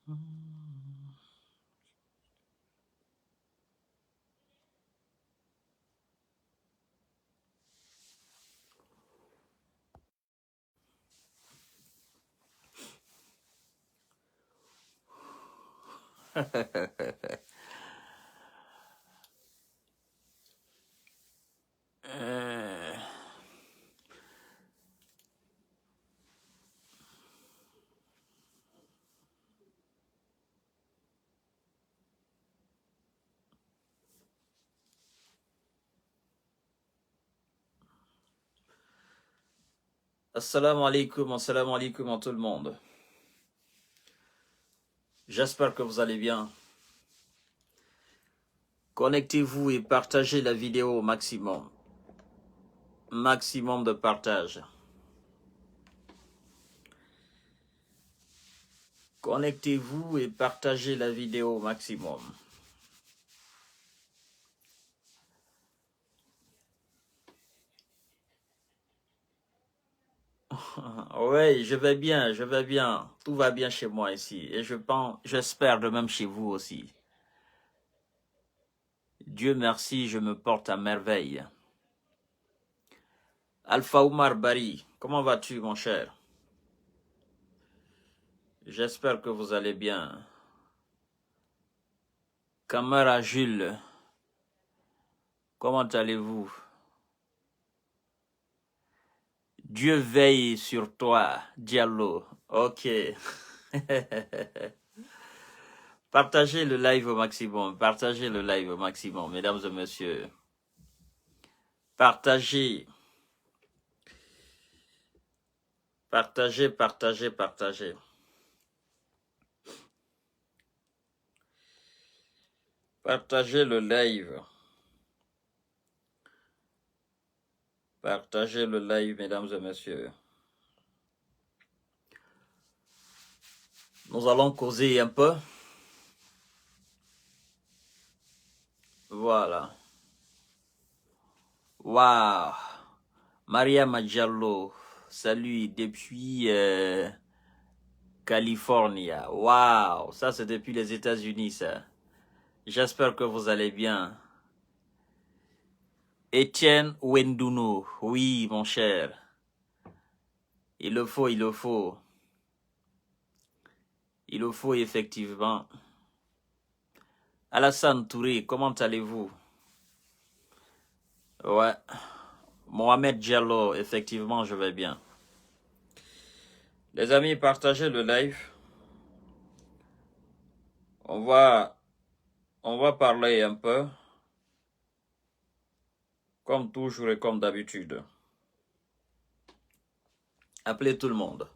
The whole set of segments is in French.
Euh, Assalamu alaikum à tout le monde. J'espère que vous allez bien. Connectez-vous et partagez la vidéo au maximum. Maximum de partage. Connectez-vous et partagez la vidéo au maximum. Oui, je vais bien, je vais bien. Tout va bien chez moi ici. Et j'espère de même chez vous aussi. Dieu merci, je me porte à merveille. Alpha Oumar Bari, comment vas-tu, mon cher? J'espère que vous allez bien. Camara Jules, comment allez-vous? Dieu veille sur toi, Diallo. Ok. Partagez le live au maximum. Partagez le live au maximum, mesdames et messieurs. Partagez. Partagez, partagez, partagez. Partagez le live. Partagez le live, mesdames et messieurs. Nous allons causer un peu. Voilà. Waouh. Maria Diallo. Salut depuis Californie. Waouh. Ça, c'est depuis les États-Unis, ça. J'espère que vous allez bien. Étienne Wenduno. Oui, mon cher. Il le faut, il le faut. Il le faut, effectivement. Alassane Touré, comment allez-vous? Ouais. Mohamed Diallo, effectivement, je vais bien. Les amis, partagez le live. On va parler un peu, comme toujours et comme d'habitude. Appelez tout le monde.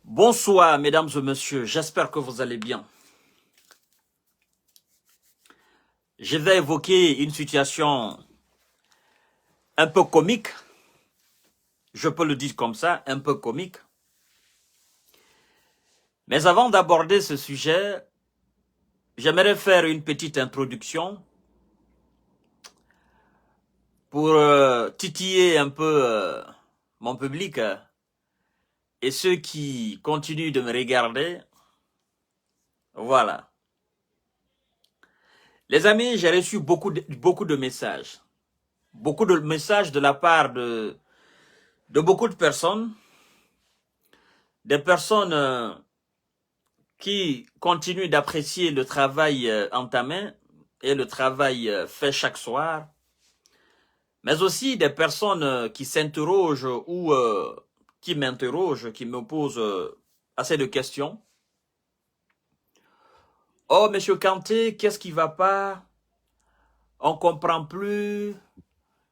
Bonsoir, mesdames et messieurs. J'espère que vous allez bien. Je vais évoquer une situation un peu comique. Je peux le dire comme ça, un peu comique. Mais avant d'aborder ce sujet, j'aimerais faire une petite introduction pour titiller un peu mon public et ceux qui continuent de me regarder. Voilà. Les amis, j'ai reçu beaucoup de messages. Beaucoup de messages de la part de beaucoup de personnes. Des personnes qui continuent d'apprécier le travail entamé et le travail fait chaque soir. Mais aussi des personnes qui s'interrogent ou qui m'interrogent, qui me posent assez de questions. Oh, monsieur Kanté, qu'est-ce qui va pas? On comprend plus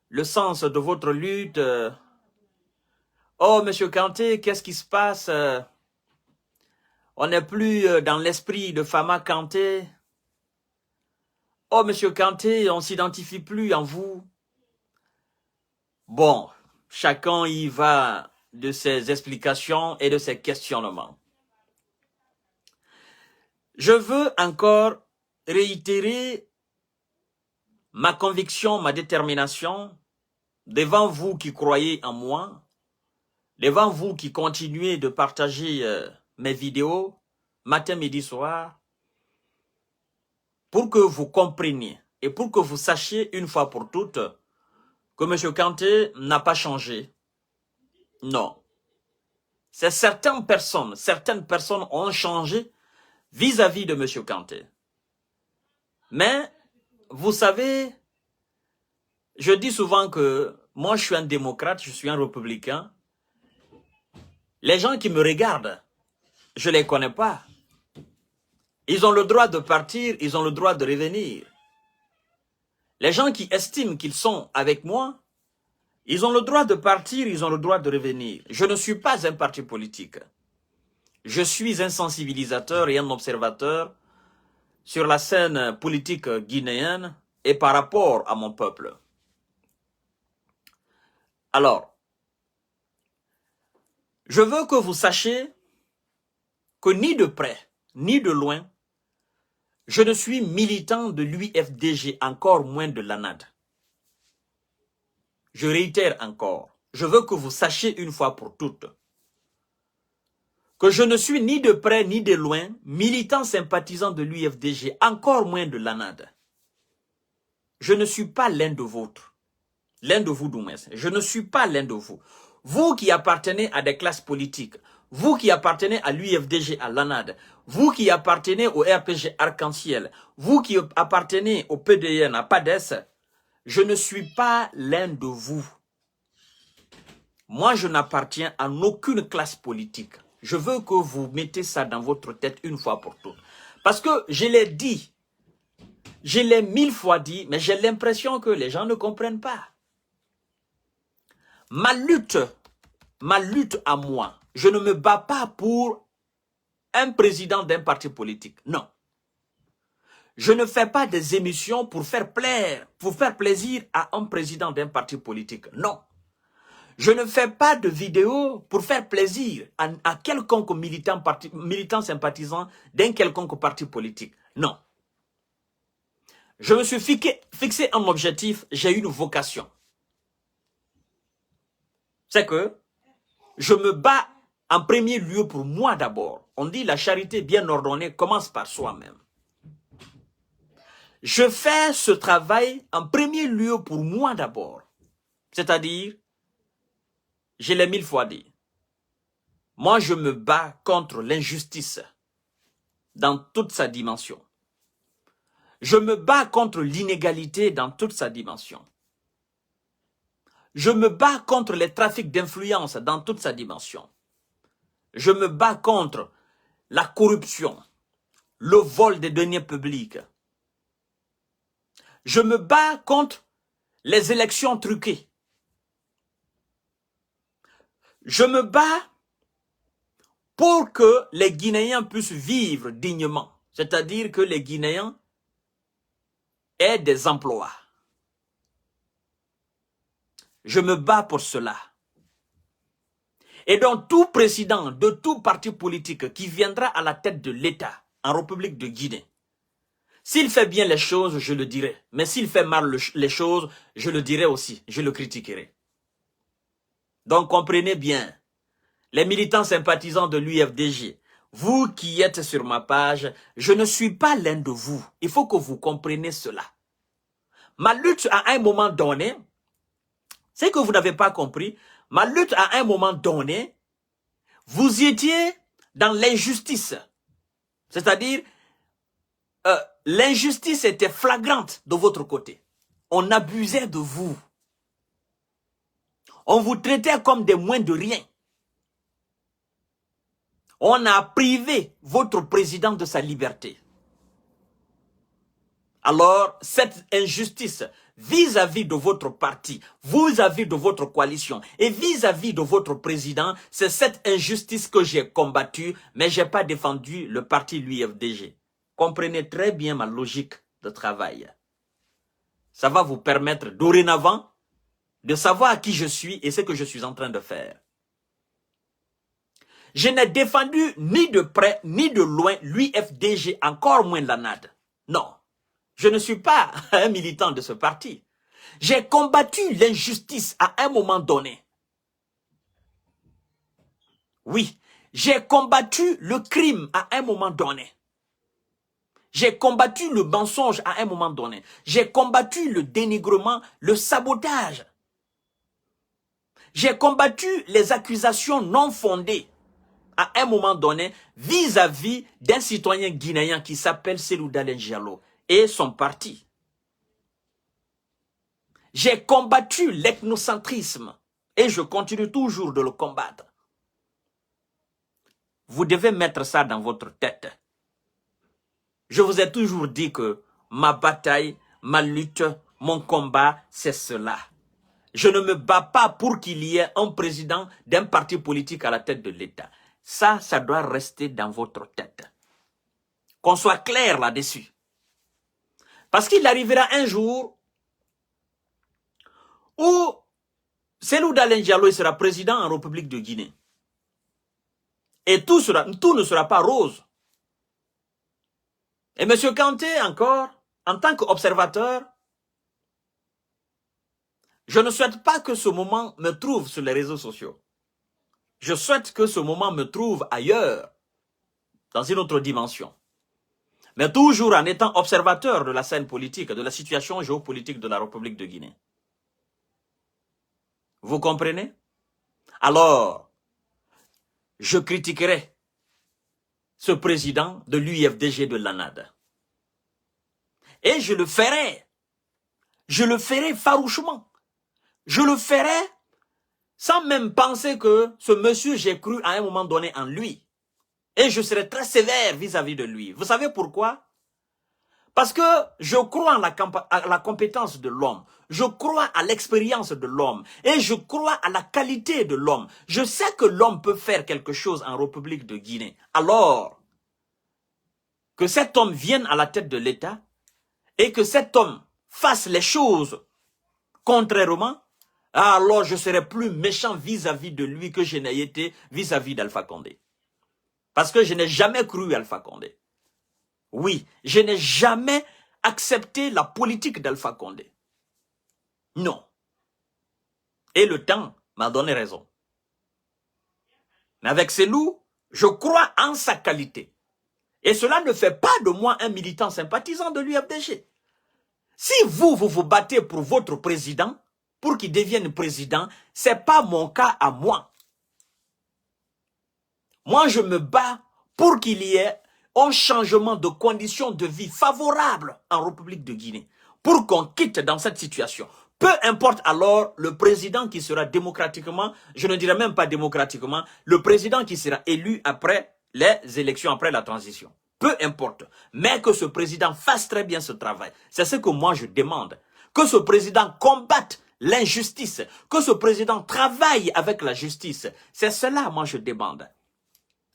le sens de votre lutte. Oh, monsieur Kanté, qu'est-ce qui se passe? On n'est plus dans l'esprit de Fama Kanté. Oh, monsieur Kanté, on ne s'identifie plus en vous. Bon, chacun y va de ses explications et de ses questionnements. Je veux encore réitérer ma conviction, ma détermination devant vous qui croyez en moi, devant vous qui continuez de partager mes vidéos, matin, midi, soir, pour que vous compreniez et pour que vous sachiez une fois pour toutes que M. Kanté n'a pas changé. Non. C'est certaines personnes ont changé vis-à-vis de M. Kanté. Mais, vous savez, je dis souvent que moi je suis un démocrate, je suis un républicain. Les gens qui me regardent, je ne les connais pas. Ils ont le droit de partir, ils ont le droit de revenir. Les gens qui estiment qu'ils sont avec moi, ils ont le droit de partir, ils ont le droit de revenir. Je ne suis pas un parti politique. Je suis un sensibilisateur et un observateur sur la scène politique guinéenne et par rapport à mon peuple. Alors, je veux que vous sachiez que ni de près, ni de loin, je ne suis militant de l'UFDG, encore moins de l'ANAD. Je réitère encore, je veux que vous sachiez une fois pour toutes que je ne suis ni de près ni de loin militant sympathisant de l'UFDG, encore moins de l'ANAD. Je ne suis pas l'un de vôtres. L'un de vous, Doumès. Je ne suis pas l'un de vous. Vous qui appartenez à des classes politiques, vous qui appartenez à l'UFDG, à l'ANAD, vous qui appartenez au RPG Arc-en-Ciel, vous qui appartenez au PDN, à PADES, je ne suis pas l'un de vous. Moi, je n'appartiens à aucune classe politique. Je veux que vous mettez ça dans votre tête une fois pour toutes. Parce que je l'ai dit, je l'ai 1000 fois dit, mais j'ai l'impression que les gens ne comprennent pas. Ma lutte à moi, je ne me bats pas pour un président d'un parti politique, non. Je ne fais pas des émissions pour faire plaisir à un président d'un parti politique, non. Je ne fais pas de vidéos pour faire plaisir à quelconque militant sympathisant d'un quelconque parti politique. Non. Je me suis fixé un objectif, j'ai une vocation. C'est que je me bats en premier lieu pour moi d'abord. On dit la charité bien ordonnée commence par soi-même. Je fais ce travail en premier lieu pour moi d'abord. C'est-à-dire, je l'ai 1000 fois dit. Moi, je me bats contre l'injustice dans toute sa dimension. Je me bats contre l'inégalité dans toute sa dimension. Je me bats contre les trafics d'influence dans toute sa dimension. Je me bats contre la corruption, le vol des deniers publics. Je me bats contre les élections truquées. Je me bats pour que les Guinéens puissent vivre dignement. C'est-à-dire que les Guinéens aient des emplois. Je me bats pour cela. Et donc tout président de tout parti politique qui viendra à la tête de l'État en République de Guinée, s'il fait bien les choses, je le dirai. Mais s'il fait mal les choses, je le dirai aussi, je le critiquerai. Donc comprenez bien, les militants sympathisants de l'UFDG, vous qui êtes sur ma page, je ne suis pas l'un de vous. Il faut que vous compreniez cela. Ma lutte à un moment donné, c'est que vous n'avez pas compris, ma lutte à un moment donné, vous étiez dans l'injustice. C'est-à-dire, l'injustice était flagrante de votre côté. On abusait de vous. On vous traitait comme des moins de rien. On a privé votre président de sa liberté. Alors, cette injustice vis-à-vis de votre parti, vis-à-vis de votre coalition et vis-à-vis de votre président, c'est cette injustice que j'ai combattue, mais je n'ai pas défendu le parti l'UFDG. Comprenez très bien ma logique de travail. Ça va vous permettre dorénavant de savoir qui je suis et ce que je suis en train de faire. Je n'ai défendu ni de près ni de loin l'UFDG, encore moins l'ANAD. Non, je ne suis pas un militant de ce parti. J'ai combattu l'injustice à un moment donné. Oui, j'ai combattu le crime à un moment donné. J'ai combattu le mensonge à un moment donné. J'ai combattu le dénigrement, le sabotage. J'ai combattu les accusations non fondées à un moment donné vis-à-vis d'un citoyen guinéen qui s'appelle Cellou Dalein Diallo et son parti. J'ai combattu l'ethnocentrisme et je continue toujours de le combattre. Vous devez mettre ça dans votre tête. Je vous ai toujours dit que ma bataille, ma lutte, mon combat, c'est cela. Je ne me bats pas pour qu'il y ait un président d'un parti politique à la tête de l'État. Ça doit rester dans votre tête. Qu'on soit clair là-dessus. Parce qu'il arrivera un jour où Cellou Dalein Diallo sera président en République de Guinée. Et tout ne sera pas rose. Et M. Kanté, encore, en tant qu'observateur, je ne souhaite pas que ce moment me trouve sur les réseaux sociaux. Je souhaite que ce moment me trouve ailleurs, dans une autre dimension. Mais toujours en étant observateur de la scène politique, de la situation géopolitique de la République de Guinée. Vous comprenez? Alors, je critiquerai ce président de l'UFDG de l'ANAD. Et je le ferai. Je le ferai farouchement. Je le ferai sans même penser que ce monsieur, j'ai cru à un moment donné en lui. Et je serai très sévère vis-à-vis de lui. Vous savez pourquoi? Parce que je crois à la compétence de l'homme. Je crois à l'expérience de l'homme. Et je crois à la qualité de l'homme. Je sais que l'homme peut faire quelque chose en République de Guinée. Alors, que cet homme vienne à la tête de l'État et que cet homme fasse les choses contrairement, alors je serai plus méchant vis-à-vis de lui que je n'ai été vis-à-vis d'Alpha Condé. Parce que je n'ai jamais cru à Alpha Condé. Oui, je n'ai jamais accepté la politique d'Alpha Condé. Non. Et le temps m'a donné raison. Mais avec Cellou, je crois en sa qualité. Et cela ne fait pas de moi un militant sympathisant de l'UFDG. Si vous vous battez pour votre président, pour qu'il devienne président, ce n'est pas mon cas à moi. Moi, je me bats pour qu'il y ait un changement de conditions de vie favorable en République de Guinée, pour qu'on quitte dans cette situation. Peu importe alors le président qui sera démocratiquement, je ne dirais même pas démocratiquement, le président qui sera élu après les élections, après la transition. Peu importe, mais que ce président fasse très bien ce travail. C'est ce que moi je demande. Que ce président combatte l'injustice, que ce président travaille avec la justice. C'est cela, moi je demande.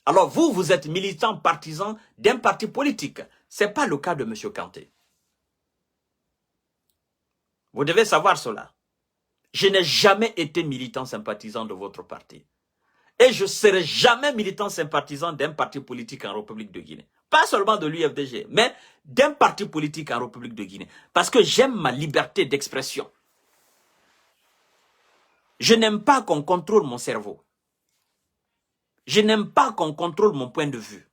Alors vous êtes militant partisan d'un parti politique. Ce n'est pas le cas de M. Kanté. Vous devez savoir cela. Je n'ai jamais été militant sympathisant de votre parti. Et je ne serai jamais militant sympathisant d'un parti politique en République de Guinée. Pas seulement de l'UFDG, mais d'un parti politique en République de Guinée. Parce que j'aime ma liberté d'expression. Je n'aime pas qu'on contrôle mon cerveau. Je n'aime pas qu'on contrôle mon point de vue.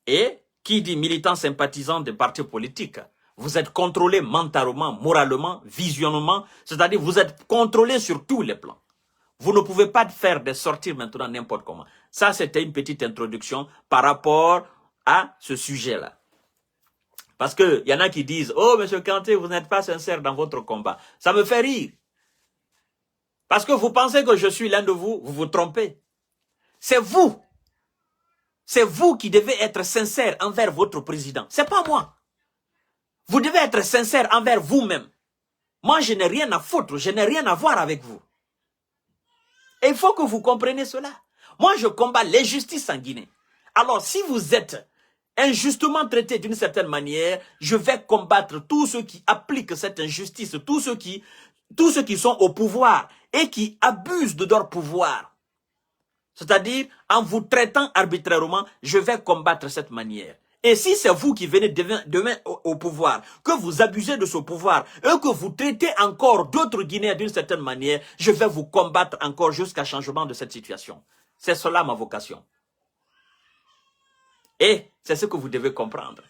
Et qui dit militant sympathisant des partis politiques, vous êtes contrôlé mentalement, moralement, visionnement, c'est-à-dire vous êtes contrôlé sur tous les plans. Vous ne pouvez pas faire des sorties maintenant n'importe comment. Ça, c'était une petite introduction par rapport à ce sujet-là. Parce qu'il y en a qui disent, oh, M. Kanté, vous n'êtes pas sincère dans votre combat. Ça me fait rire. Parce que vous pensez que je suis l'un de vous, vous vous trompez. C'est vous. C'est vous qui devez être sincère envers votre président. C'est pas moi. Vous devez être sincère envers vous-même. Moi, je n'ai rien à foutre, je n'ai rien à voir avec vous. Et il faut que vous compreniez cela. Moi, je combats l'injustice en Guinée. Alors, si vous êtes injustement traité d'une certaine manière, je vais combattre tous ceux qui appliquent cette injustice, tous ceux qui sont au pouvoir et qui abusent de leur pouvoir. C'est-à-dire, en vous traitant arbitrairement, je vais combattre cette manière. Et si c'est vous qui venez demain au pouvoir, que vous abusez de ce pouvoir, et que vous traitez encore d'autres Guinéens d'une certaine manière, je vais vous combattre encore jusqu'à changement de cette situation. C'est cela ma vocation. Et c'est ce que vous devez comprendre.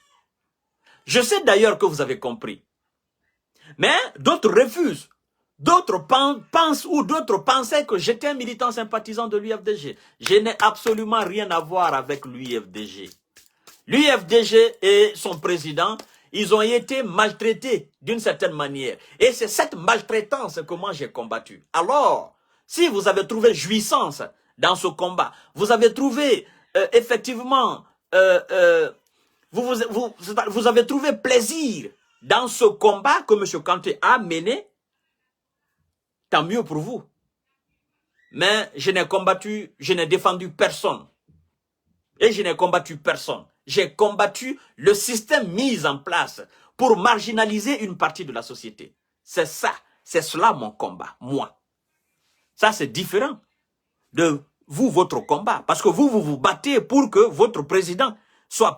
Je sais d'ailleurs que vous avez compris. Mais d'autres refusent. D'autres pensent ou d'autres pensaient que j'étais un militant sympathisant de l'UFDG. Je n'ai absolument rien à voir avec l'UFDG. L'UFDG et son président, ils ont été maltraités d'une certaine manière. Et c'est cette maltraitance que moi j'ai combattue. Alors, si vous avez trouvé jouissance dans ce combat, vous avez trouvé effectivement, vous avez trouvé plaisir dans ce combat que M. Kanté a mené, tant mieux pour vous. Mais je n'ai combattu, je n'ai défendu personne. Et je n'ai combattu personne. J'ai combattu le système mis en place pour marginaliser une partie de la société. C'est ça, c'est cela mon combat, moi. Ça c'est différent de vous, votre combat. Parce que vous vous battez pour que votre président soit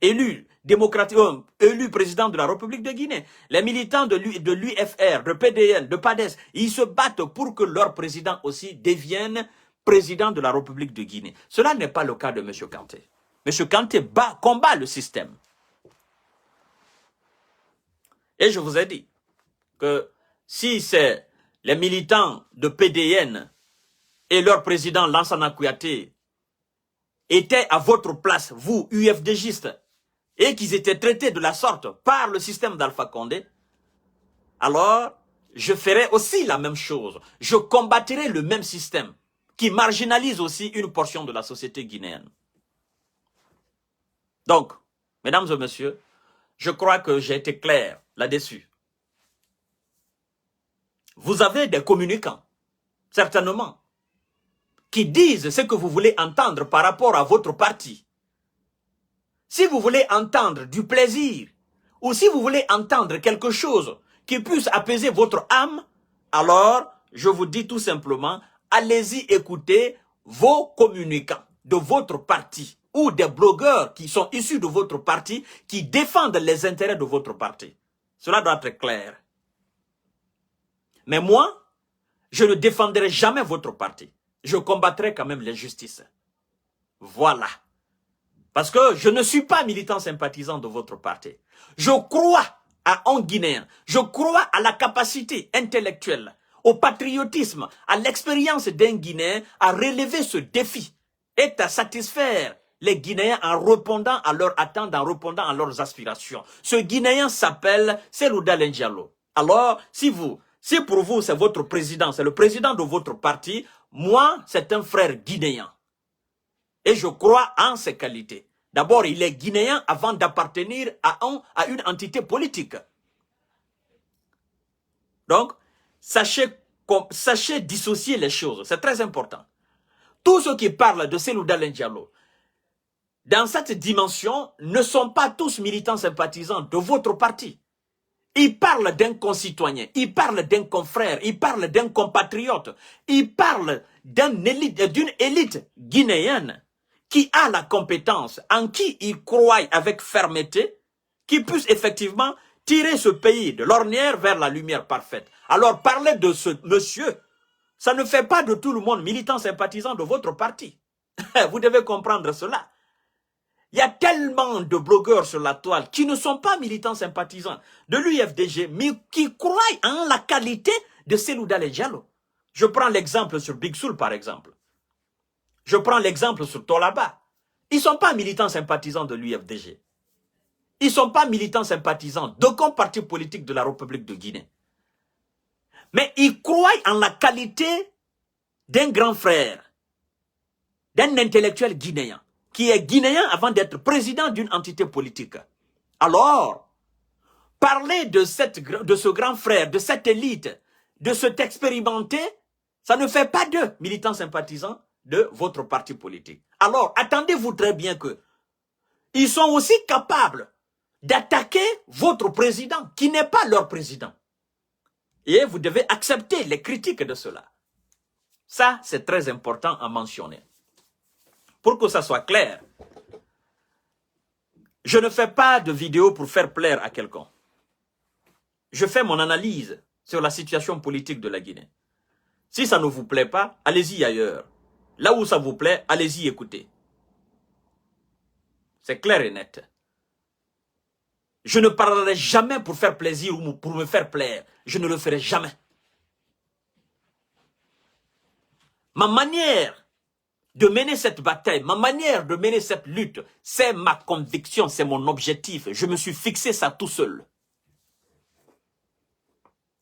élu démocratiquement, élu président de la République de Guinée. Les militants de l'UFR, de PDN, de PADES, ils se battent pour que leur président aussi devienne président de la République de Guinée. Cela n'est pas le cas de M. Kanté. M. Kanté combat le système. Et je vous ai dit que si c'est les militants de PDN et leur président Lansana Kouyaté étaient à votre place, vous, UFDGistes, et qu'ils étaient traités de la sorte par le système d'Alpha Condé, alors je ferai aussi la même chose. Je combattrai le même système qui marginalise aussi une portion de la société guinéenne. Donc, mesdames et messieurs, je crois que j'ai été clair là-dessus. Vous avez des communicants, certainement, qui disent ce que vous voulez entendre par rapport à votre parti. Si vous voulez entendre du plaisir, ou si vous voulez entendre quelque chose qui puisse apaiser votre âme, alors, je vous dis tout simplement, allez-y écouter vos communicants de votre parti ou des blogueurs qui sont issus de votre parti qui défendent les intérêts de votre parti. Cela doit être clair. Mais moi, je ne défendrai jamais votre parti. Je combattrai quand même l'injustice. Voilà. Parce que je ne suis pas militant sympathisant de votre parti. Je crois à un Guinéen. Je crois à la capacité intellectuelle, au patriotisme, à l'expérience d'un Guinéen à relever ce défi et à satisfaire les Guinéens en répondant à leurs attentes, en répondant à leurs aspirations. Ce Guinéen s'appelle Cellou Dalein Diallo. Alors, si pour vous c'est votre président, c'est le président de votre parti, moi c'est un frère guinéen. Et je crois en ses qualités. D'abord, il est guinéen avant d'appartenir à une entité politique. Donc, sachez dissocier les choses. C'est très important. Tous ceux qui parlent de Cellou Dalein Diallo, dans cette dimension, ne sont pas tous militants sympathisants de votre parti. Ils parlent d'un concitoyen, ils parlent d'un confrère, ils parlent d'un compatriote, ils parlent d'une élite guinéenne qui a la compétence, en qui ils croient avec fermeté, qui puisse effectivement tirer ce pays de l'ornière vers la lumière parfaite. Alors parler de ce monsieur, ça ne fait pas de tout le monde militant sympathisant de votre parti. Vous devez comprendre cela. Il y a tellement de blogueurs sur la toile qui ne sont pas militants sympathisants de l'UFDG, mais qui croient en la qualité de Cellou Dalein Diallo. Je prends l'exemple sur Big Soul, par exemple. Je prends l'exemple sur Tolaba. Ils ne sont pas militants sympathisants de l'UFDG. Ils ne sont pas militants sympathisants d'aucun parti politique de la République de Guinée. Mais ils croient en la qualité d'un grand frère, d'un intellectuel guinéen, qui est guinéen avant d'être président d'une entité politique. Alors, parler de ce grand frère, de cette élite, de cet expérimenté, ça ne fait pas d'eux militants sympathisants de votre parti politique. Alors, attendez-vous très bien que ils sont aussi capables d'attaquer votre président, qui n'est pas leur président. Et vous devez accepter les critiques de cela. Ça, c'est très important à mentionner. Pour que ça soit clair, Je ne fais pas de vidéo pour faire plaire à quelqu'un. Je fais mon analyse sur la situation politique de la Guinée. Si ça ne vous plaît pas, allez-y ailleurs. Là où ça vous plaît, allez-y écouter. C'est clair et net. Je ne parlerai jamais pour faire plaisir ou pour me faire plaire. Je ne le ferai jamais. Ma manière de mener cette bataille, ma manière de mener cette lutte, c'est ma conviction, c'est mon objectif. Je me suis fixé ça tout seul.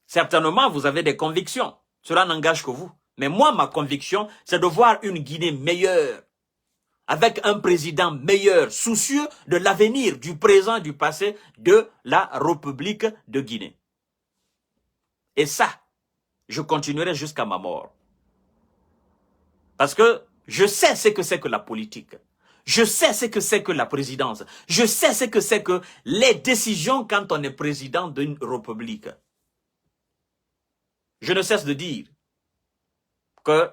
Certainement, vous avez des convictions. Cela n'engage que vous. Mais moi, ma conviction, c'est de voir une Guinée meilleure, avec un président meilleur, soucieux de l'avenir, du présent, du passé, de la République de Guinée. Et ça, je continuerai jusqu'à ma mort. Parce que je sais ce que c'est que la politique. Je sais ce que c'est que la présidence. Je sais ce que c'est que les décisions quand on est président d'une république. Je ne cesse de dire que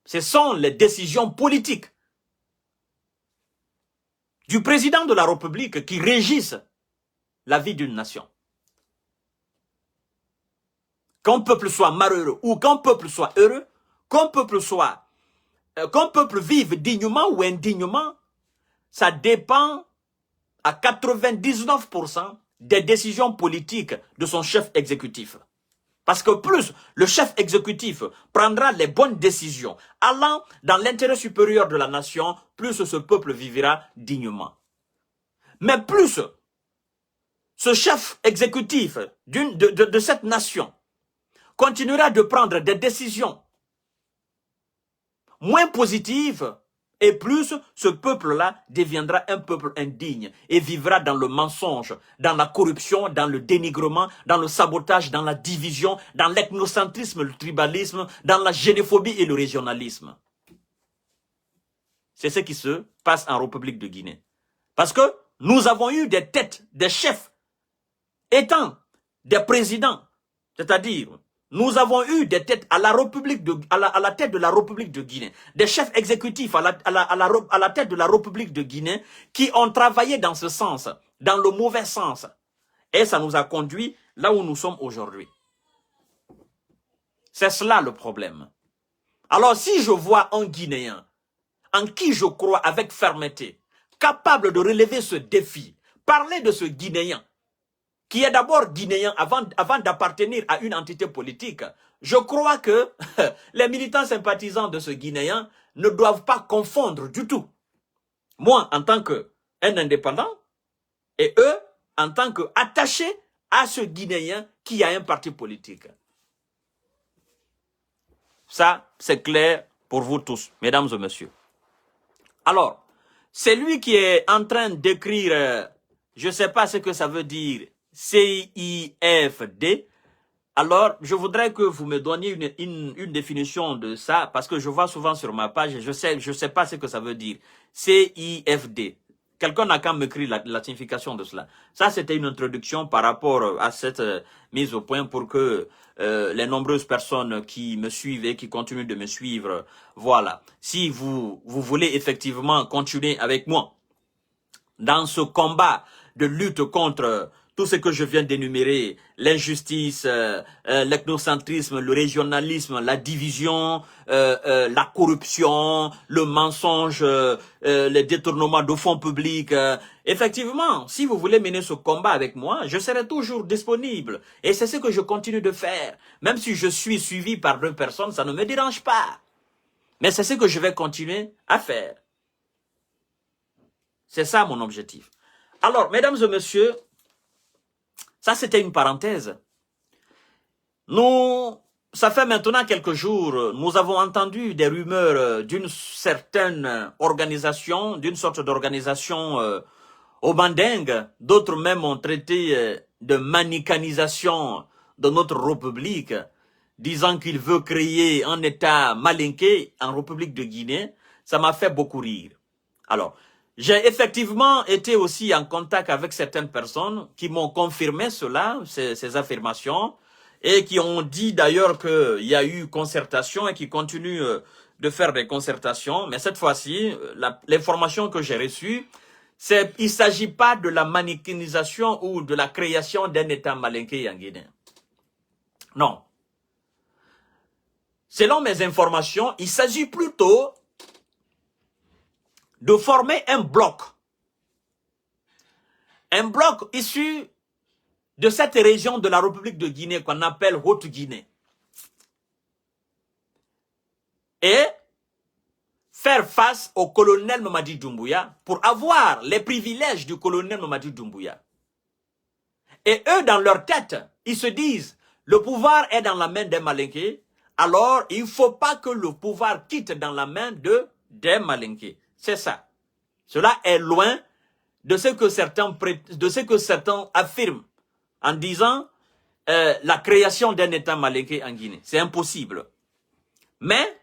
ce sont les décisions politiques du président de la République qui régissent la vie d'une nation. Qu'un peuple soit malheureux ou qu'un peuple soit heureux, qu'un peuple vive dignement ou indignement, ça dépend à 99% des décisions politiques de son chef exécutif. Parce que plus le chef exécutif prendra les bonnes décisions allant dans l'intérêt supérieur de la nation, plus ce peuple vivra dignement. Mais plus ce chef exécutif de cette nation continuera de prendre des décisions moins positives, et plus ce peuple-là deviendra un peuple indigne et vivra dans le mensonge, dans la corruption, dans le dénigrement, dans le sabotage, dans la division, dans l'ethnocentrisme, le tribalisme, dans la xénophobie et le régionalisme. C'est ce qui se passe en République de Guinée. Parce que nous avons eu des têtes, des chefs, étant des présidents, c'est-à-dire nous avons eu des têtes à la tête de la République de Guinée, des chefs exécutifs à la tête de la République de Guinée qui ont travaillé dans ce sens, dans le mauvais sens. Et ça nous a conduit là où nous sommes aujourd'hui. C'est cela le problème. Alors si je vois un Guinéen en qui je crois avec fermeté, capable de relever ce défi, parler de ce Guinéen, qui est d'abord guinéen avant d'appartenir à une entité politique, je crois que les militants sympathisants de ce Guinéen ne doivent pas confondre du tout. Moi, en tant qu'un indépendant, et eux, en tant qu'attachés à ce Guinéen qui a un parti politique. Ça, c'est clair pour vous tous, mesdames et messieurs. Alors, c'est lui qui est en train d'écrire, je ne sais pas ce que ça veut dire, CIFD. Alors, je voudrais que vous me donniez une définition de ça, parce que je vois souvent sur ma page, je sais pas ce que ça veut dire. CIFD. Quelqu'un n'a qu'à m'écrire la signification de cela. Ça, c'était une introduction par rapport à cette mise au point pour que les nombreuses personnes qui me suivent et qui continuent de me suivre, voilà. Si vous voulez effectivement continuer avec moi dans ce combat de lutte contre tout ce que je viens d'énumérer, l'injustice, l'ethnocentrisme, le régionalisme, la division, la corruption, le mensonge, les détournements de fonds publics. Effectivement, si vous voulez mener ce combat avec moi, je serai toujours disponible. Et c'est ce que je continue de faire. Même si je suis suivi par 2 personnes, ça ne me dérange pas. Mais c'est ce que je vais continuer à faire. C'est ça mon objectif. Alors, mesdames et messieurs, ça, c'était une parenthèse. Ça fait maintenant quelques jours, nous avons entendu des rumeurs d'une certaine organisation, d'une sorte d'organisation au mandingue. D'autres même ont traité de manicanisation de notre République, disant qu'il veut créer un État malinqué en République de Guinée. Ça m'a fait beaucoup rire. Alors, j'ai effectivement été aussi en contact avec certaines personnes qui m'ont confirmé cela, ces affirmations, et qui ont dit d'ailleurs qu'il y a eu concertation et qui continuent de faire des concertations. Mais cette fois-ci, l'information que j'ai reçue, il ne s'agit pas de la manichéisation ou de la création d'un État malinké en Guinée. Non. Selon mes informations, il s'agit plutôt de former un bloc. Un bloc issu de cette région de la République de Guinée qu'on appelle Haute-Guinée. Et faire face au colonel Mamadi Doumbouya pour avoir les privilèges du colonel Mamadi Doumbouya. Et eux, dans leur tête, ils se disent, le pouvoir est dans la main des Malinké, alors il ne faut pas que le pouvoir quitte dans la main des Malinké. C'est ça. Cela est loin de ce que certains affirment en disant la création d'un État malinké en Guinée. C'est impossible. Mais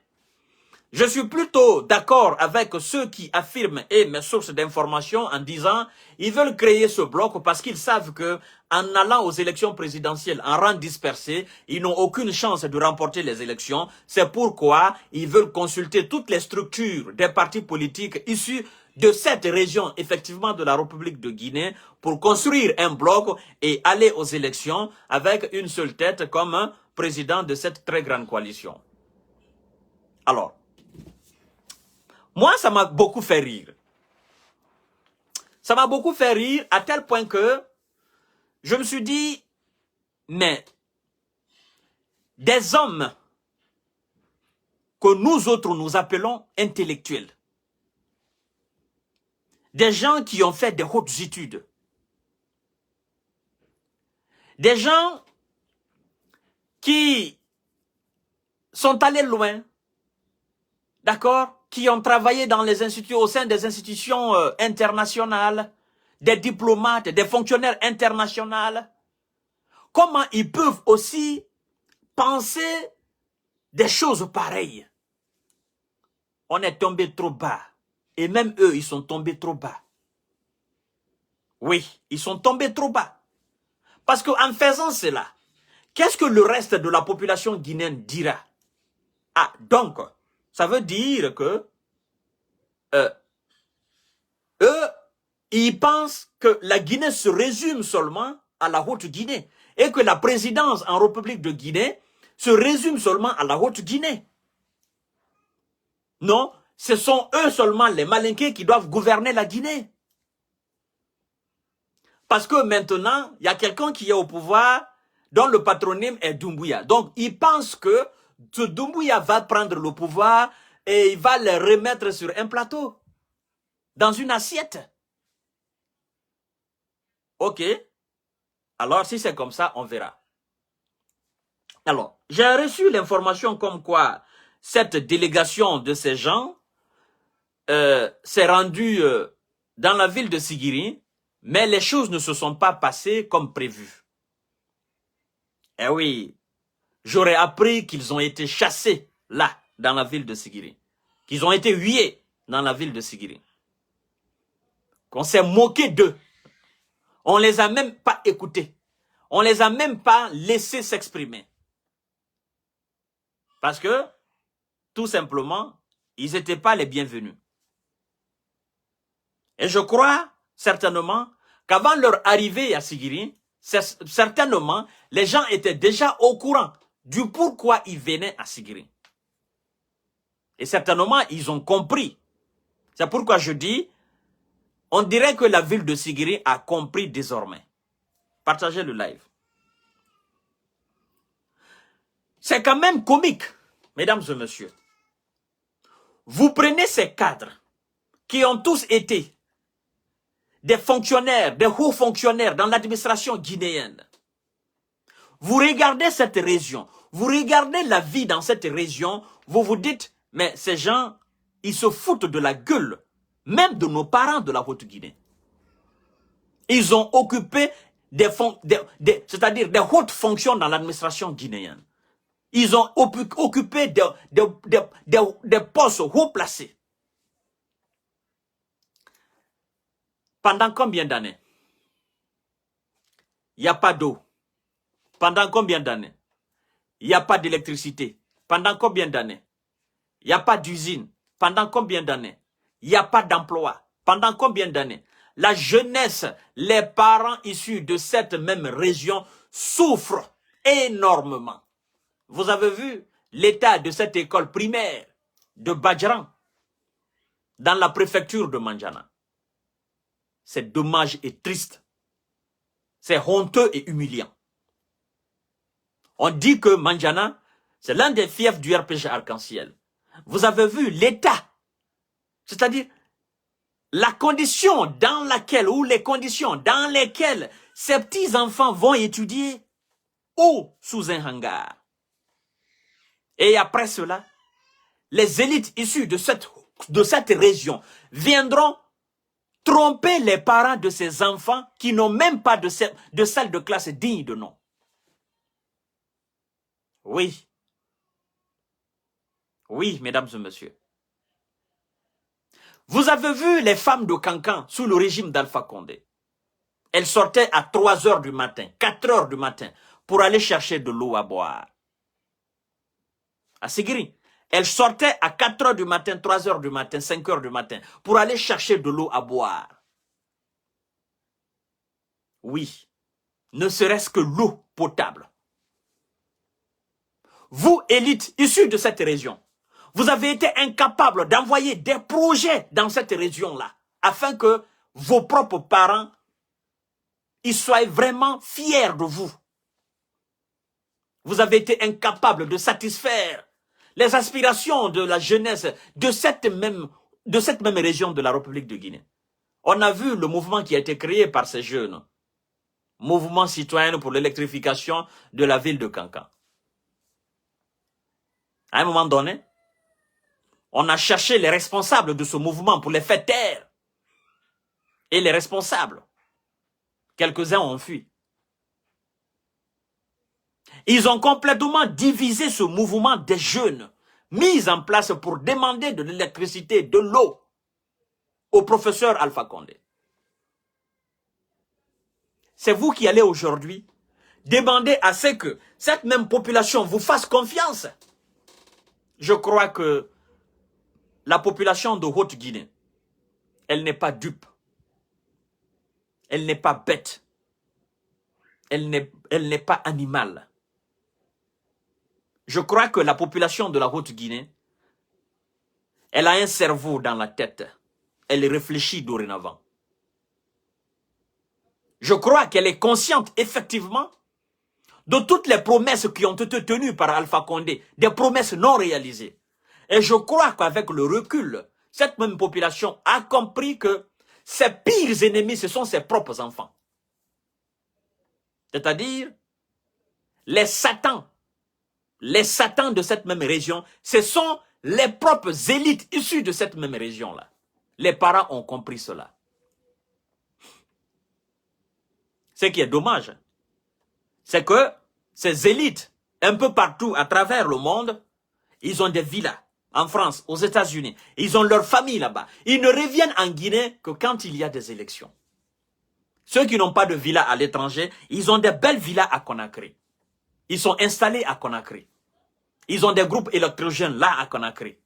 je suis plutôt d'accord avec ceux qui affirment et mes sources d'information en disant ils veulent créer ce bloc parce qu'ils savent que en allant aux élections présidentielles en rang dispersé, ils n'ont aucune chance de remporter les élections. C'est pourquoi ils veulent consulter toutes les structures des partis politiques issus de cette région, effectivement de la République de Guinée, pour construire un bloc et aller aux élections avec une seule tête comme président de cette très grande coalition. Alors, moi, ça m'a beaucoup fait rire. Ça m'a beaucoup fait rire à tel point que je me suis dit, mais des hommes que nous autres nous appelons intellectuels, des gens qui ont fait des hautes études, des gens qui sont allés loin, d'accord, qui ont travaillé dans les institutions, au sein des institutions internationales, des diplomates, des fonctionnaires internationaux, comment ils peuvent aussi penser des choses pareilles? On est tombé trop bas. Et même eux, ils sont tombés trop bas. Oui, ils sont tombés trop bas. Parce qu'en faisant cela, qu'est-ce que le reste de la population guinéenne dira? Ah, donc, ça veut dire que eux, ils pensent que la Guinée se résume seulement à la Haute-Guinée et que la présidence en République de Guinée se résume seulement à la Haute-Guinée. Non, ce sont eux seulement, les Malinké, qui doivent gouverner la Guinée. Parce que maintenant, il y a quelqu'un qui est au pouvoir dont le patronyme est Doumbouya. Donc, ils pensent que ce Doumbouya va prendre le pouvoir et il va le remettre sur un plateau, dans une assiette. Ok. Alors, si c'est comme ça, on verra. Alors, j'ai reçu l'information comme quoi cette délégation de ces gens s'est rendue dans la ville de Sigiri, mais les choses ne se sont pas passées comme prévu. Eh oui, j'aurais appris qu'ils ont été chassés là, dans la ville de Sigiri. Qu'ils ont été hués dans la ville de Sigiri. Qu'on s'est moqué d'eux. On ne les a même pas écoutés. On ne les a même pas laissés s'exprimer. Parce que, tout simplement, ils n'étaient pas les bienvenus. Et je crois, certainement, qu'avant leur arrivée à Sigiri, certainement, les gens étaient déjà au courant du pourquoi ils venaient à Sigiri. Et certainement, ils ont compris. C'est pourquoi je dis, on dirait que la ville de Sigiri a compris désormais. Partagez le live. C'est quand même comique, mesdames et messieurs. Vous prenez ces cadres qui ont tous été des fonctionnaires, des hauts fonctionnaires dans l'administration guinéenne. Vous regardez cette région, vous regardez la vie dans cette région, vous vous dites, mais ces gens, ils se foutent de la gueule, même de nos parents de la Haute-Guinée. Ils ont occupé c'est-à-dire des hautes fonctions dans l'administration guinéenne. Ils ont occupé des postes haut placés. Pendant combien d'années? Il n'y a pas d'eau. Pendant combien d'années? Il n'y a pas d'électricité. Pendant combien d'années? Il n'y a pas d'usine. Pendant combien d'années? Il n'y a pas d'emploi. Pendant combien d'années? la jeunesse, les parents issus de cette même région souffrent énormément. Vous avez vu l'état de cette école primaire de Badjaran dans la préfecture de Manjana. C'est dommage et triste. C'est honteux et humiliant. On dit que Manjana, c'est l'un des fiefs du RPG Arc-en-Ciel. Vous avez vu l'état, c'est-à-dire la condition dans laquelle, ou les conditions dans lesquelles ces petits-enfants vont étudier ou sous un hangar. Et après cela, les élites issues de cette région viendront tromper les parents de ces enfants qui n'ont même pas de salle de classe digne de nom. Oui. Oui, mesdames et messieurs. Vous avez vu les femmes de Kankan sous le régime d'Alpha Condé. Elles sortaient à 3 heures du matin, 4 heures du matin, pour aller chercher de l'eau à boire. À Sigiri, elles sortaient à 4 heures du matin, 3 heures du matin, 5 heures du matin, pour aller chercher de l'eau à boire. Oui, ne serait-ce que l'eau potable. Vous, élites issues de cette région, vous avez été incapables d'envoyer des projets dans cette région-là, afin que vos propres parents ils soient vraiment fiers de vous. Vous avez été incapables de satisfaire les aspirations de la jeunesse de cette même région de la République de Guinée. On a vu le mouvement qui a été créé par ces jeunes. Mouvement citoyen pour l'électrification de la ville de Kankan. À un moment donné, on a cherché les responsables de ce mouvement pour les faire taire. Et les responsables, quelques-uns ont fui. Ils ont complètement divisé ce mouvement des jeunes, mis en place pour demander de l'électricité, de l'eau, au professeur Alpha Condé. C'est vous qui allez aujourd'hui demander à ce que cette même population vous fasse confiance. Je crois que la population de Haute-Guinée, elle n'est pas dupe. Elle n'est pas bête. Elle n'est pas animale. Je crois que la population de la Haute-Guinée, elle a un cerveau dans la tête. Elle réfléchit dorénavant. Je crois qu'elle est consciente, effectivement, de toutes les promesses qui ont été tenues par Alpha Condé, des promesses non réalisées. Et je crois qu'avec le recul, cette même population a compris que ses pires ennemis, ce sont ses propres enfants. C'est-à-dire, les satans de cette même région, ce sont les propres élites issues de cette même région-là. Les parents ont compris cela. Ce qui est dommage, c'est que ces élites, un peu partout à travers le monde, ils ont des villas. En France, aux États-Unis, ils ont leur famille là-bas. Ils ne reviennent en Guinée que quand il y a des élections. Ceux qui n'ont pas de villa à l'étranger, ils ont des belles villas à Conakry. Ils sont installés à Conakry. Ils ont des groupes électrogènes là à Conakry.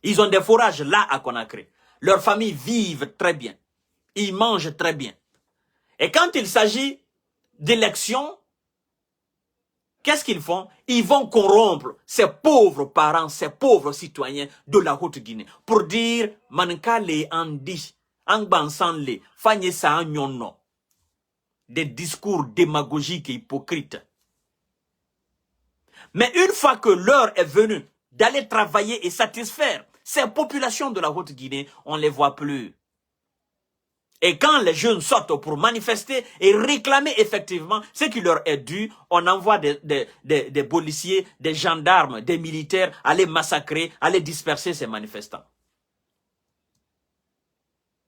Ils ont des forages là à Conakry. Leurs familles vivent très bien. Ils mangent très bien. Et quand il s'agit d'élections, qu'est-ce qu'ils font? Ils vont corrompre ces pauvres parents, ces pauvres citoyens de la Haute-Guinée pour dire « Mankale andi, angbansanle, fanyesa anyono ». Des discours démagogiques et hypocrites. Mais une fois que l'heure est venue d'aller travailler et satisfaire ces populations de la Haute-Guinée, on ne les voit plus. Et quand les jeunes sortent pour manifester et réclamer effectivement ce qui leur est dû, on envoie des policiers, des gendarmes, des militaires aller massacrer, aller disperser ces manifestants.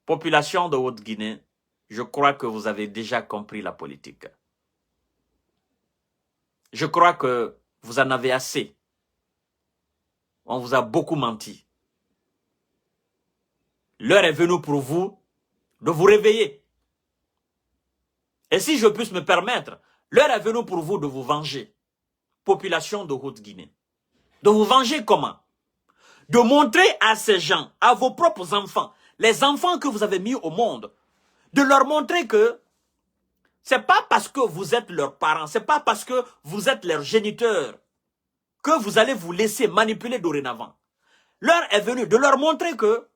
Population de Haute-Guinée, je crois que vous avez déjà compris la politique. Je crois que vous en avez assez. On vous a beaucoup menti. L'heure est venue pour vous de vous réveiller. Et si je puisse me permettre, l'heure est venue pour vous de vous venger. Population de Haute-Guinée. De vous venger comment? De montrer à ces gens, à vos propres enfants, les enfants que vous avez mis au monde, de leur montrer que c'est pas parce que vous êtes leurs parents, c'est pas parce que vous êtes leurs géniteurs que vous allez vous laisser manipuler dorénavant. L'heure est venue de leur montrer que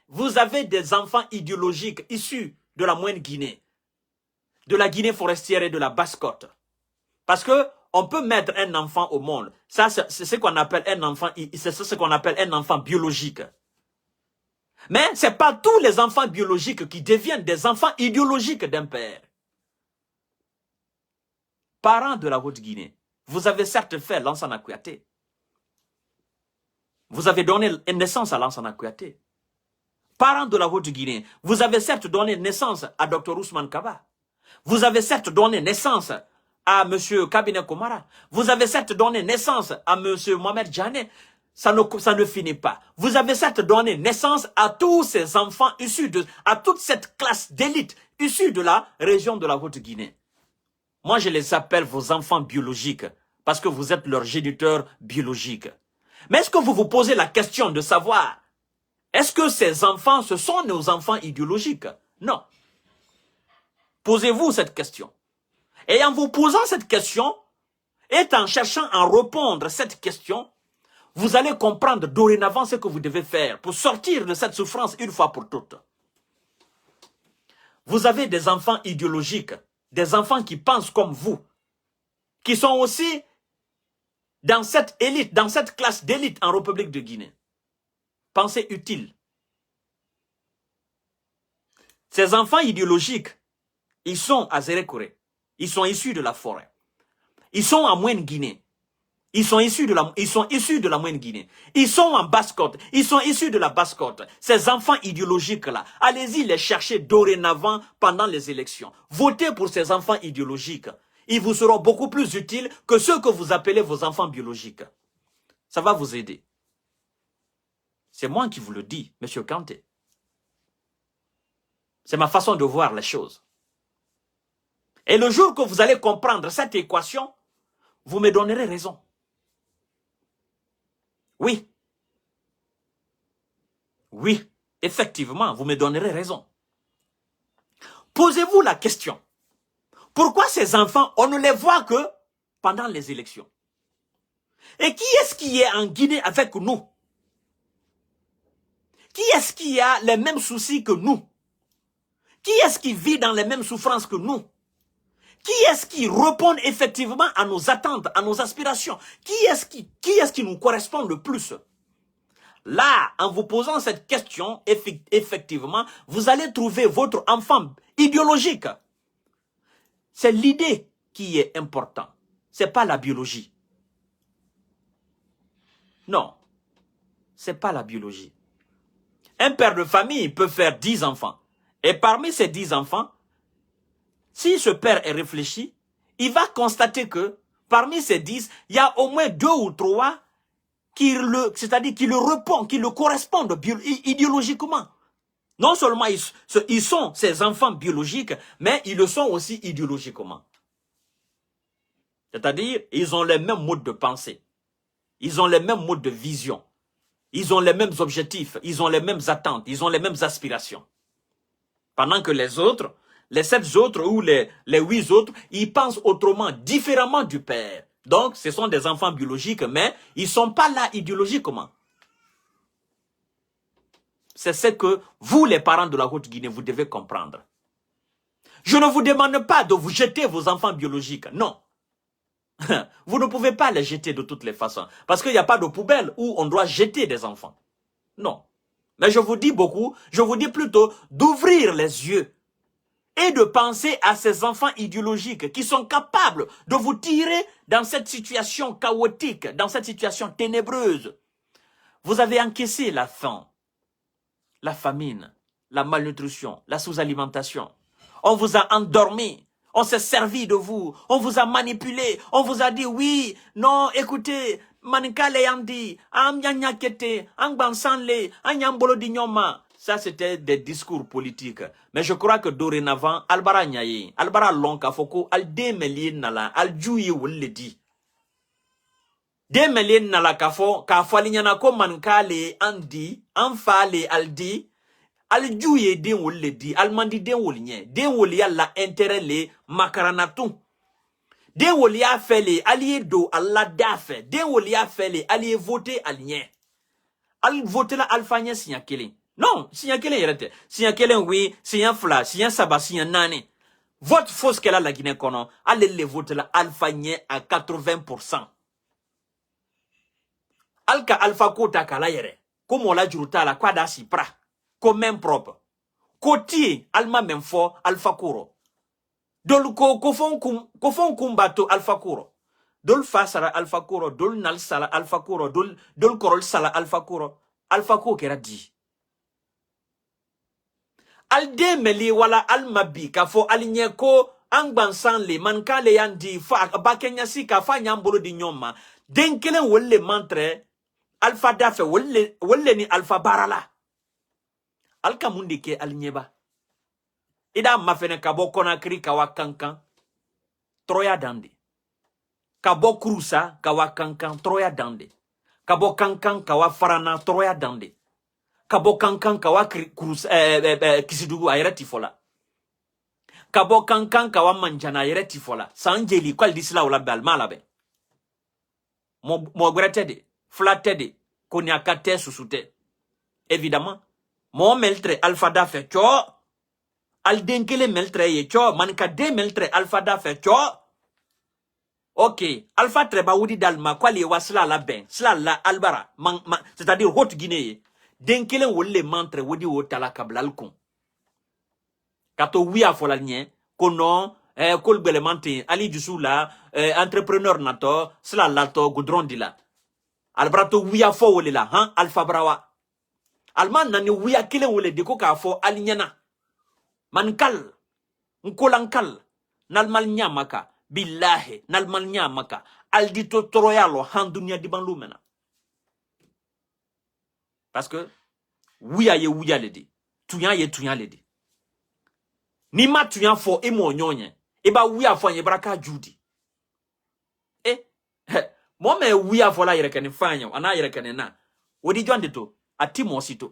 vous avez des enfants idéologiques issus de la moyenne Guinée, de la Guinée forestière et de la Basse-Côte. Parce que on peut mettre un enfant au monde. Ça, c'est ce qu'on appelle un enfant, c'est ce qu'on appelle un enfant biologique. Mais c'est pas tous les enfants biologiques qui deviennent des enfants idéologiques d'un père. Parents de la Haute-Guinée, vous avez certes fait Lansana Kouyaté. Vous avez donné naissance à Lansana Kouyaté. Parents de la Haute-Guinée, vous avez certes donné naissance à Dr Ousmane Kaba. Vous avez certes donné naissance à M. Kabine Komara. Vous avez certes donné naissance à M. Mohamed Djane. Ça ne finit pas. Vous avez certes donné naissance à tous ces enfants à toute cette classe d'élite issue de la région de la Haute-Guinée. Moi, je les appelle vos enfants biologiques parce que vous êtes leurs géniteurs biologiques. Mais est-ce que vous vous posez la question de savoir, est-ce que ces enfants, ce sont nos enfants idéologiques? Non. Posez-vous cette question. Et en vous posant cette question, et en cherchant à répondre à cette question, vous allez comprendre dorénavant ce que vous devez faire pour sortir de cette souffrance une fois pour toutes. Vous avez des enfants idéologiques, des enfants qui pensent comme vous, qui sont aussi dans cette élite, dans cette classe d'élite en République de Guinée. Pensée utile. Ces enfants idéologiques, ils sont à Zérékoré. Ils sont issus de la forêt. Ils sont en Moyenne-Guinée. Ils sont issus de la Moyenne-Guinée. Ils sont en Basse-Côte. Ils sont issus de la Basse-Côte. Ces enfants idéologiques-là, allez-y les chercher dorénavant pendant les élections. Votez pour ces enfants idéologiques. Ils vous seront beaucoup plus utiles que ceux que vous appelez vos enfants biologiques. Ça va vous aider. C'est moi qui vous le dis, M. Kanté. C'est ma façon de voir les choses. Et le jour que vous allez comprendre cette équation, vous me donnerez raison. Oui. Oui, effectivement, vous me donnerez raison. Posez-vous la question. Pourquoi ces enfants, on ne les voit que pendant les élections? Et qui est-ce qui est en Guinée avec nous? Qui est-ce qui a les mêmes soucis que nous? Qui est-ce qui vit dans les mêmes souffrances que nous? Qui est-ce qui répond effectivement à nos attentes, à nos aspirations? Qui est-ce qui nous correspond le plus? Là, en vous posant cette question, effectivement, vous allez trouver votre enfant idéologique. C'est l'idée qui est importante. Ce n'est pas la biologie. Non, ce n'est pas la biologie. Un père de famille peut faire 10 enfants. Et parmi ces 10 enfants, si ce père est réfléchi, il va constater que parmi ces 10, il y a au moins 2 ou 3 qui le correspondent idéologiquement. Non seulement ils sont ses enfants biologiques, mais ils le sont aussi idéologiquement. C'est-à-dire, ils ont les mêmes modes de pensée. Ils ont les mêmes modes de vision. Ils ont les mêmes objectifs. Ils ont les mêmes attentes. Ils ont les mêmes aspirations. Pendant que les autres, les 7 autres ou les 8 autres, ils pensent autrement, différemment du père. Donc, ce sont des enfants biologiques, mais ils ne sont pas là idéologiquement. C'est ce que vous, les parents de la Haute-Guinée, vous devez comprendre. Je ne vous demande pas de vous jeter vos enfants biologiques, non. Vous ne pouvez pas les jeter de toutes les façons, parce qu'il n'y a pas de poubelle où on doit jeter des enfants. Non. Mais je vous dis plutôt d'ouvrir les yeux et de penser à ces enfants idéologiques qui sont capables de vous tirer dans cette situation chaotique, dans cette situation ténébreuse. Vous avez encaissé la faim, la famine, la malnutrition, la sous-alimentation. On vous a endormi, on s'est servi de vous, on vous a manipulé, on vous a dit oui, non, écoutez, manikale yandi, amnyanyakete, angbansanle, anyambolo dinyoma. Ça, c'était des discours politiques. Mais je crois que dorénavant, Albara Nyaye, Albara Lonka Foko, al demelien nala, al juye wuledi. Demelien nala kafo, kafalinyana ko mankale andi, anfale aldi, al juye den wolle di almandi den wolnye den woli yalla intérêt le makaranatu den woli a fait les alliés do Allah dafe den woli a fait les alliés voter alien al voter la alfanya signa kelen non signa kelen yerete signa kelen oui signa fla signa saba signa nane vote fausse qu'elle a la Guinée kono allez les voter la alfanya à 80%. Alka alpha kota kala yere comme la juruta la kwada si pra comme même propre koti alma même fort alpha kuro dol ko fon kumbato alpha kuro dol fasara alpha kuro dol nal sala alpha kuro dol korol sala alpha ko kera di alde meli wala almabi ka fo alinye ko angbansan le man ka le yandi fa bakenya si ka fa nyambolo di nyoma denkele wolle mantre alpha dafe wolle ni alpha barala alka mundi ke alnyeba ida mafene kabo Conakry kawa kankan troya dande kabo Krusa kawa kankan troya dande kabo kankan kawa Farana troya dande kabo kankan kawa Krusa Kisidugu ayere tifola kabo kankan kawa Manjana ayere tifola sanjeli kwal disla wala balma labe mo gretede flatede konyakate susute évidemment mo meltre alpha dafe cho al denkele meltre ye cho manka de meltre alpha dafe cho ok alpha treba wudi dalma kwali wasla la ben sla la albara c'est-à-dire haute Guinée denkele wolle mantre wudi o tala kablal kon kato wiya fola nye kono kol belemante ali jusula entrepreneur nato sla lato goudron dila albrato wiya fo wole la han alpha brawa alman nani wiya kele wole de ko ka fo alinyana mankal nkolankal nalmal nyamaka billahi nalmal nyamaka aldito toroyalo han dunya di ban lumena parce que wiya ye wiya ledi tunya ye tunya ledi ni ma tunya fo e mo nyonye e ba wiya fo ye braka judi mo me wiya fo la yere kan fanya ana yere kan na wodi jonde to atimo sito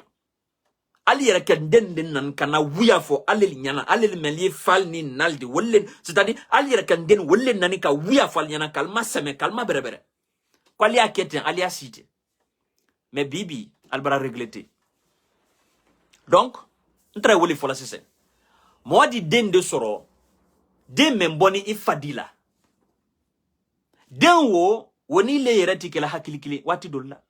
ali yere kan den nan kana wiya fo alel nyana alel meli fal ni naldi wolle c'est-à-dire ali yere kan den wolle nani ka wiya fal nyana kalma seme kalma berebere kwali akete ali asite mais bibi albara regretté donc ntre woli fo la sese mo di den de soro den memboni ifadila den wo woni le yere tikela hakilikili wati dolla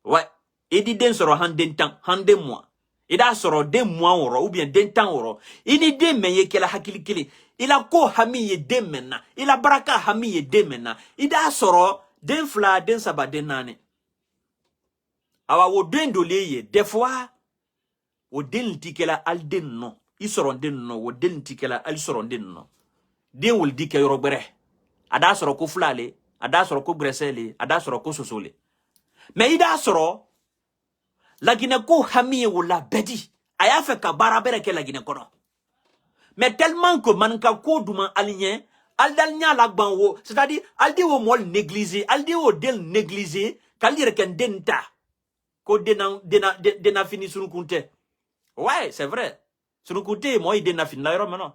ouais edi den soro handen tan handen moi ida soro den moi woro ou bien den tan woro ini den menye kela hakilikili ila ko hami ye den menna ila baraka hami ye den menna ida soro den fla den saba den nane awa wo den dole ye des fois wo den tikela al den no isoro den no wo den tikela al soro den no den wol dike yoro bere ada soro ko flale ada soro ko gresele ada soro ko sosole mais ida soro la Guinée ko hamiye wala bedi aya fe ka barabere ke la Guinée kono mais tellement que manka ko duma aligné aldal nya la gbanwo c'est-à-dire aldi wo mol négliger aldi wo del négliger kalire ken denta ko dena fini sunu kunte ouais c'est vrai sunu kunte moy dena fin la yoro meno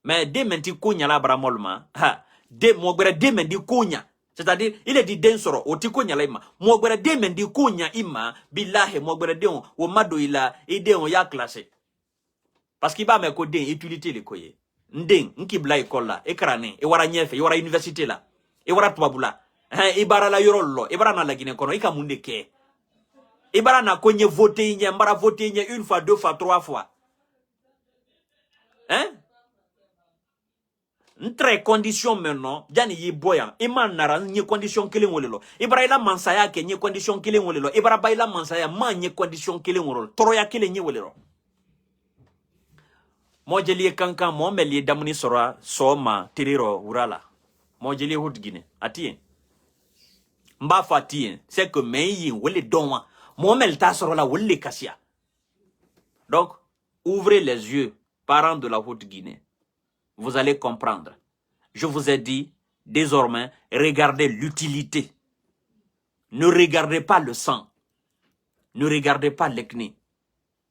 mais de menti ko nya la bramolma ha de mo gbere de mendi ko nya c'est-à-dire il est dit den soro oti ko nyala ima mo gbere de mendi ko nya ima billahi mo gbere de o mado ila ide on ya classé parce qu'il ba me ko den utilité le koye ndeng nki bla école ekrane e wara nyefe e wara université la e wara tubabula e bara la yorollo e bara na la Guinée kono e kamunde ke e bara na ko nye voter nye mbara voter nye une fois deux fois trois fois hein ntre condition maintenant jani yi boya iman nara nye condition kelen wolelo ibrahima mansaya ke nye condition kelen wolelo ibrahima bayla mansaya ma nye condition kelen wolelo toroya kelen nye wolelo mo jeli kankan mo meli damuni sora soma tiriro urala mo jeli hutgine atien mba fatien c'est que meyi wole donwa mo mel ta soro la wole kasia donc ouvrez les yeux parents de la Haute-Guinée. Vous allez comprendre. Je vous ai dit, désormais, regardez l'utilité. Ne regardez pas le sang. Ne regardez pas l'ethnie.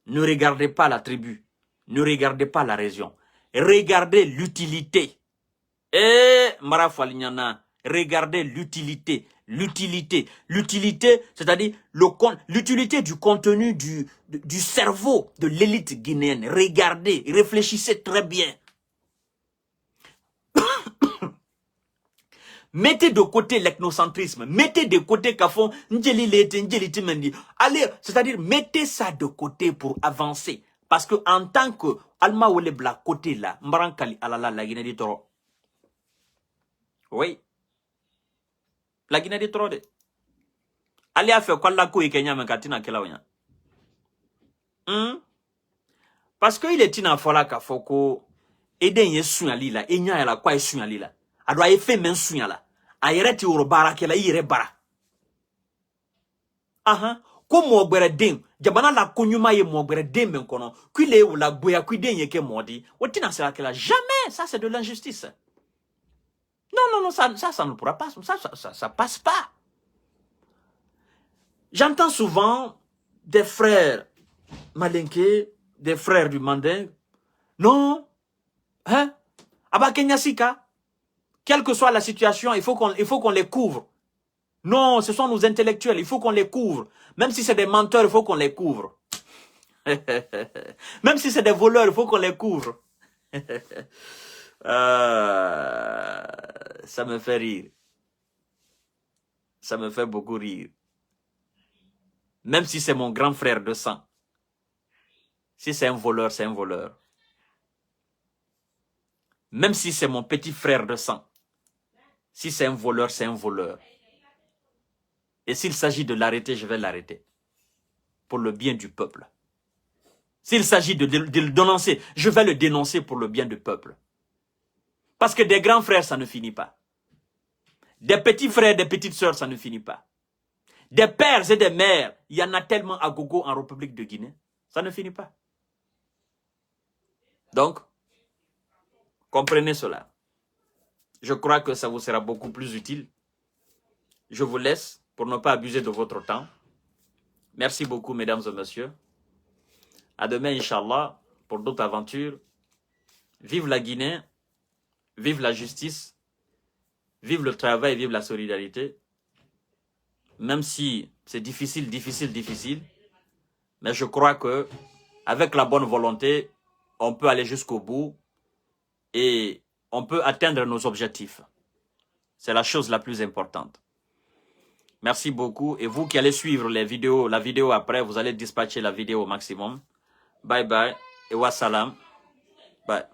Ne regardez pas la tribu. Ne regardez pas la région. Regardez l'utilité. Eh, Mara Falignana, regardez l'utilité. L'utilité. L'utilité, c'est-à-dire l'utilité du contenu du cerveau de l'élite guinéenne. Regardez, réfléchissez très bien. Mettez de côté l'ethnocentrisme. Mettez de côté Kafon, allez, c'est-à-dire, mettez ça de côté pour avancer. Parce que en tant que Alma Ouelebla côté là, Mbarankali Alala, la Guinée du Toro. Oui. La Guinée du Toro. Allez à faire quoi la couille Kenya Mekatina Kelawanya. Parce que il est une affaire Kafoko. Eden Yesunyali la, Enya la quoi Yesunyali la. Adwa Efe Mensunyala. Ayere ti urobara kela ire bara. Aha. Ko mogbere den, jabana la konyuma ye mogbere den men kono, kuile ou la boya kuiden ye ke modi, otina sera kela jamais, ça c'est de l'injustice. Non, ça ne pourra pas, ça passe pas. J'entends souvent des frères malinqués, des frères du Manding, non, hein, Aba Kenya Sika, quelle que soit la situation, il faut qu'on les couvre. Non, ce sont nos intellectuels, il faut qu'on les couvre. Même si c'est des menteurs, il faut qu'on les couvre. Même si c'est des voleurs, il faut qu'on les couvre. Ça me fait rire. Ça me fait beaucoup rire. Même si c'est mon grand frère de sang. Si c'est un voleur, c'est un voleur. Même si c'est mon petit frère de sang. Si c'est un voleur, c'est un voleur. Et s'il s'agit de l'arrêter, je vais l'arrêter. Pour le bien du peuple. S'il s'agit de le dénoncer, je vais le dénoncer pour le bien du peuple. Parce que des grands frères, ça ne finit pas. Des petits frères, des petites sœurs, ça ne finit pas. Des pères et des mères, il y en a tellement à gogo en République de Guinée. Ça ne finit pas. Donc, comprenez cela. Je crois que ça vous sera beaucoup plus utile. Je vous laisse pour ne pas abuser de votre temps. Merci beaucoup, mesdames et messieurs. À demain, Inch'Allah, pour d'autres aventures. Vive la Guinée, vive la justice, vive le travail, vive la solidarité. Même si c'est difficile, mais je crois que avec la bonne volonté, on peut aller jusqu'au bout et on peut atteindre nos objectifs. C'est la chose la plus importante. Merci beaucoup. Et vous qui allez suivre la vidéo après, vous allez dispatcher la vidéo au maximum. Bye bye et wassalam. Bye.